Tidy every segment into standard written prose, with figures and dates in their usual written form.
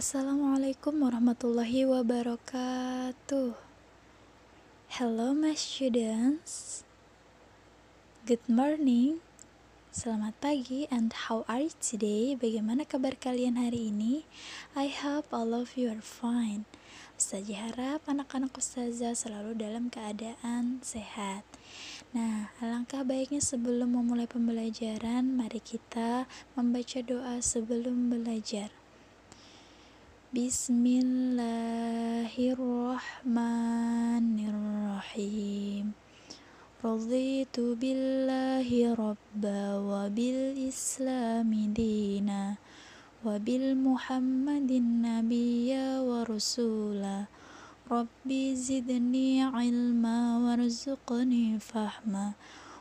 Assalamualaikum warahmatullahi wabarakatuh. Hello my students. Good morning. Selamat pagi and how are you today? Bagaimana kabar kalian hari ini? I hope all of you are fine. Ustazah harap anak-anak Ustazah selalu dalam keadaan sehat. Nah, alangkah baiknya sebelum memulai pembelajaran, mari kita membaca doa sebelum belajar. Bismillahirrahmanirrahim. Raditu billahi rabba wa bil islami dina wa bil muhammadin nabiyya wa rasula. Rabbi zidni ilma warzuqni fahma.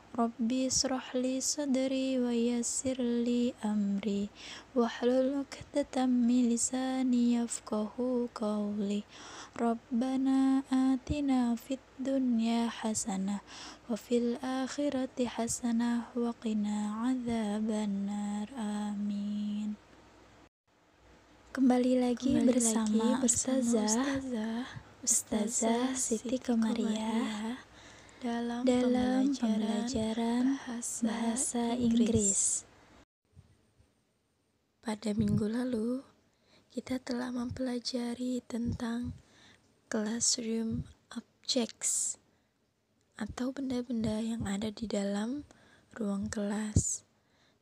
Rabbi israh li sadri wa yassir li amri wahlul 'uqdatam min lisani yafqahu qawli. Rabbana atina fid dunya hasanah wa fil akhirati hasanah wa qina adzabannar. Amin. Kembali lagi bersama Ustazah Siti Komariah dalam pembelajaran bahasa Inggris. Pada minggu lalu, kita telah mempelajari tentang classroom objects atau benda-benda yang ada di dalam ruang kelas.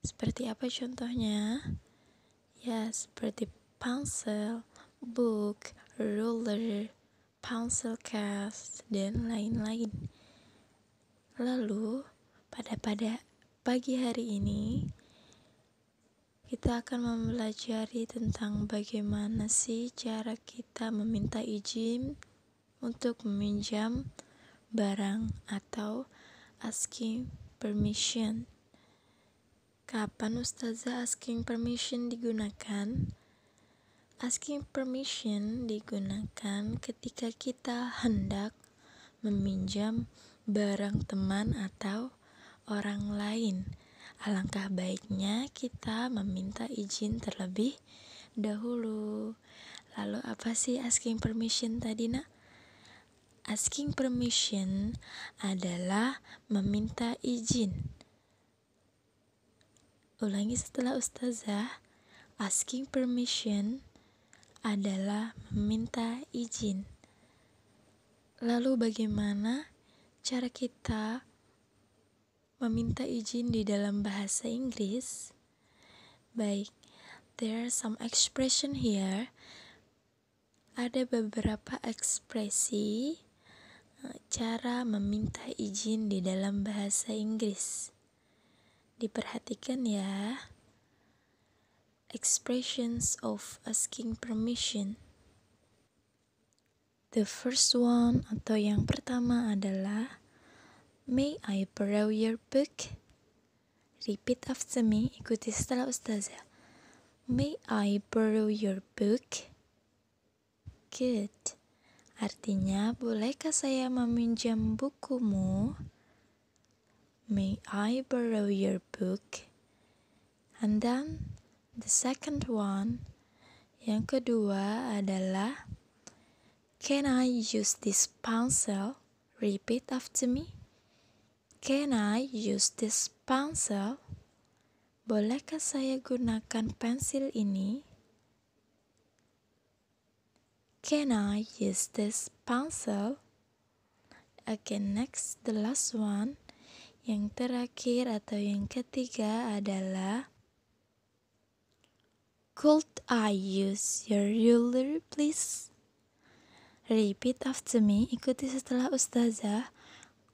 Seperti apa contohnya? Ya, seperti pencil, book, ruler, pencil case, dan lain-lain. Lalu, pada pagi hari ini, kita akan mempelajari tentang bagaimana sih cara kita meminta izin untuk meminjam barang atau asking permission. Kapan Ustazah asking permission digunakan? Asking permission digunakan ketika kita hendak meminjam barang teman atau orang lain. Alangkah baiknya kita meminta izin terlebih dahulu. Lalu apa sih asking permission tadi, Nak? Asking permission adalah meminta izin. Ulangi setelah Ustazah. Asking permission adalah meminta izin. Lalu bagaimana cara kita meminta izin di dalam bahasa Inggris? Baik, there are some expression here. Ada beberapa ekspresi cara meminta izin di dalam bahasa Inggris. Diperhatikan ya. Expressions of asking permission. The first one atau yang pertama adalah May I borrow your book? Repeat after me, ikuti setelah Ustazah. May I borrow your book? Good. Artinya, bolehkah saya meminjam bukumu? May I borrow your book? And then, the second one, yang kedua adalah Can I use this pencil? Repeat after me. Can I use this pencil? Bolehkah saya gunakan pensil ini? Can I use this pencil? Okay, next, the last one. Yang terakhir atau yang ketiga adalah Could I use your ruler, please? Repeat after me, ikuti setelah Ustazah.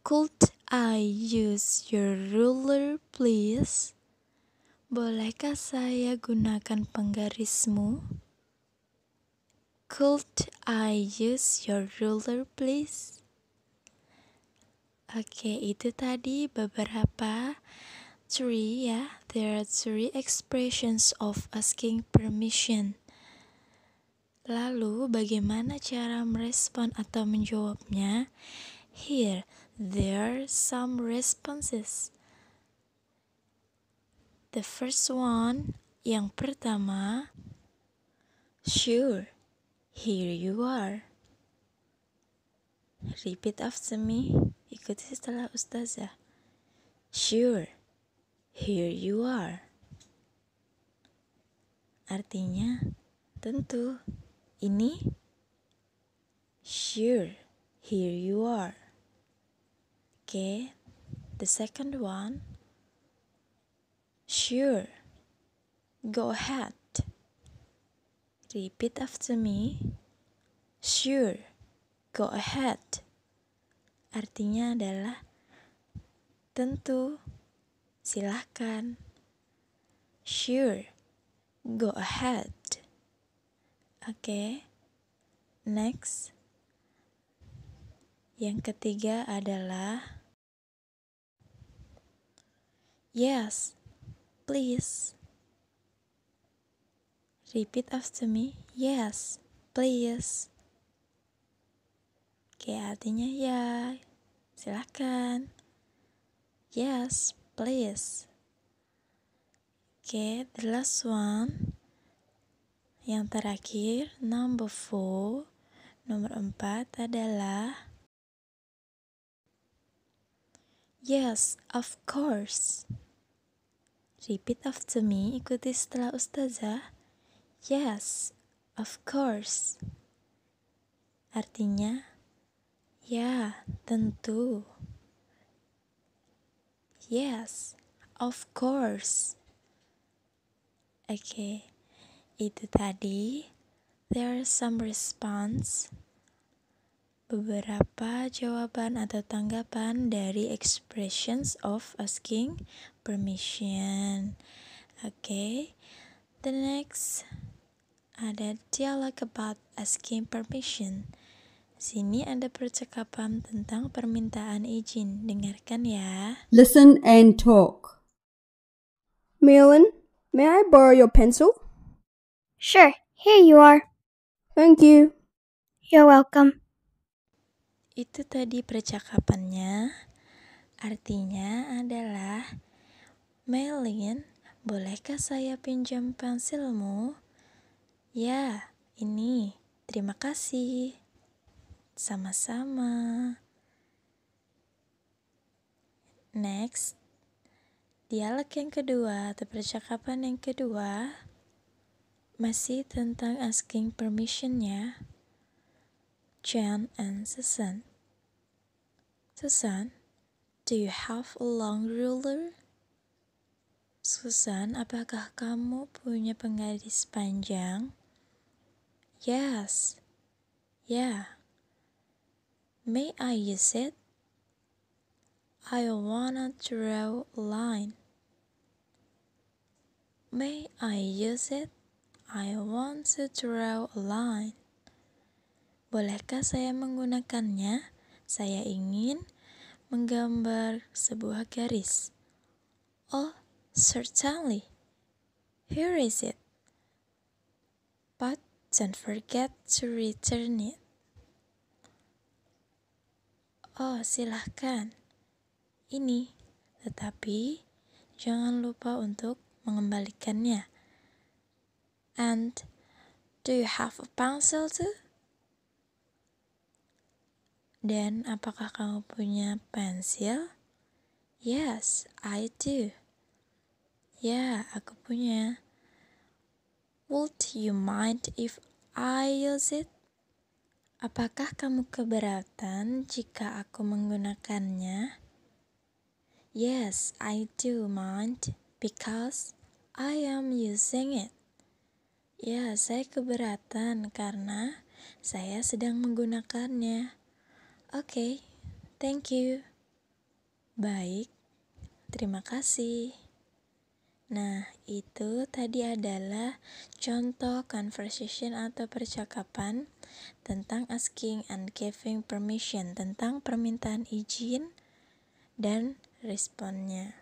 Could I use your ruler, please? Bolehkah saya gunakan penggarismu? Could I use your ruler, please? Oke, itu tadi beberapa There are three expressions of asking permission. Lalu, bagaimana cara merespon atau menjawabnya? Here, there are some responses. The first one, yang pertama, Sure, here you are. Repeat after me. Ikuti setelah ustazah. Sure, here you are. Artinya, tentu. Ini. Sure, here you are. Okay, the second one. Sure, go ahead. Repeat after me. Sure, go ahead. Artinya adalah tentu, silahkan. Sure, go ahead. Oke, next. Yang ketiga adalah yes, please. Repeat after me. Yes, please. Oke, artinya ya, silahkan. Yes, please. Oke, the last one. Yang terakhir, number 4. Nomor 4 adalah yes, of course. Repeat after me, ikuti setelah ustazah. Yes, of course. Artinya, ya, tentu. Yes, of course. Oke, itu tadi. There are some response. Beberapa jawaban atau tanggapan dari expressions of asking permission. Oke, the next ada dialog about asking permission. Sini ada percakapan tentang permintaan izin. Dengarkan ya. Listen and talk. Malin, may I borrow your pencil? Sure, here you are. Thank you. You're welcome. Itu tadi percakapannya. Artinya adalah, Malin, bolehkah saya pinjam pensilmu? Ya, ini. Terima kasih. Sama-sama. Next, dialog yang kedua atau percakapan yang kedua masih tentang asking permission-nya. Jen and Susan. Susan, do you have a long ruler? Susan, apakah kamu punya penggaris panjang? Yes. Yeah. May I use it? I wanna draw a line. May I use it? I want to draw a line. Bolehkah saya menggunakannya? Saya ingin menggambar sebuah garis. Oh, certainly. Here is it. But don't forget to return it. Oh, silahkan. Ini, tetapi jangan lupa untuk mengembalikannya. And do you have a pencil too? Dan apakah kamu punya pensil? Yes, I do. Ya, aku punya. Would you mind if I use it? Apakah kamu keberatan jika aku menggunakannya? Yes, I do mind because I am using it. Ya, saya keberatan karena saya sedang menggunakannya. Oke, thank you. Baik, terima kasih. Nah, itu tadi adalah contoh conversation atau percakapan tentang asking and giving permission, tentang permintaan izin dan responnya.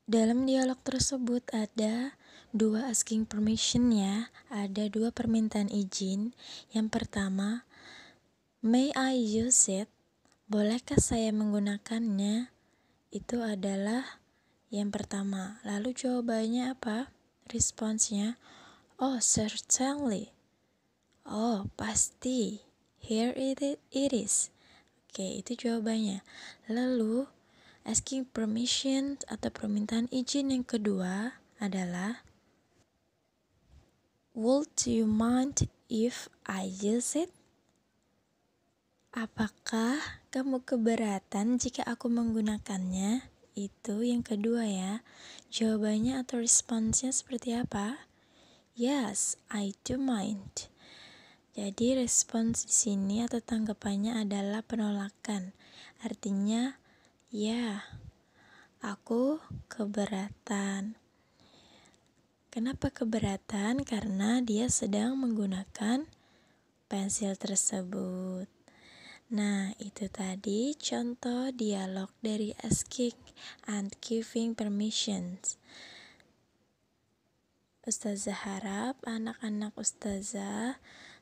Dalam dialog tersebut ada 2 asking permission ya, ada 2 permintaan izin. Yang pertama, may I use it? Bolehkah saya menggunakannya? Itu adalah yang pertama. Lalu jawabannya apa? Responsnya, oh certainly. Oh, pasti. Here it is. Oke, itu jawabannya. Lalu, asking permission atau permintaan izin yang kedua adalah would you mind if I use it? Apakah kamu keberatan jika aku menggunakannya? Itu yang kedua ya. Jawabannya atau responsnya seperti apa? Yes, I do mind. Jadi respons di sini atau tanggapannya adalah penolakan. Artinya, ya, aku keberatan. Kenapa keberatan? Karena dia sedang menggunakan pensil tersebut. Nah, itu tadi contoh dialog dari asking and giving permissions. Ustazah harap anak-anak ustazah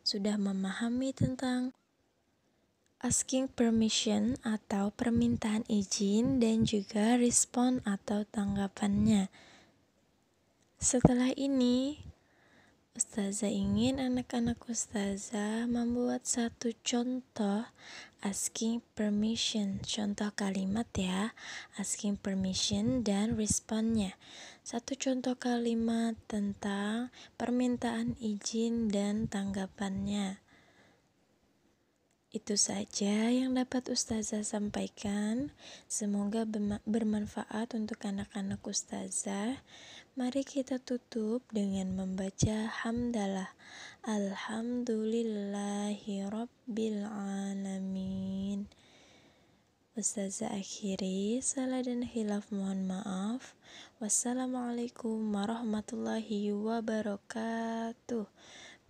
sudah memahami tentang asking permission atau permintaan izin dan juga respon atau tanggapannya. Setelah ini, ustazah ingin anak-anak ustazah membuat satu contoh asking permission. Contoh kalimat ya, asking permission dan responnya. Satu contoh kalimat tentang permintaan izin dan tanggapannya. Itu saja yang dapat ustazah sampaikan. Semoga bermanfaat untuk anak-anak ustazah. Mari kita tutup dengan membaca hamdalah. Alhamdulillahi Rabbil Alamin. Ustazah akhiri, salah dan khilaf mohon maaf. Wassalamualaikum warahmatullahi wabarakatuh.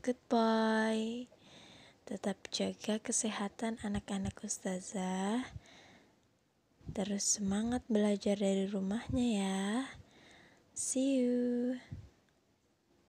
Goodbye. Tetap jaga kesehatan anak-anak ustazah. Terus semangat belajar dari rumahnya ya. See you.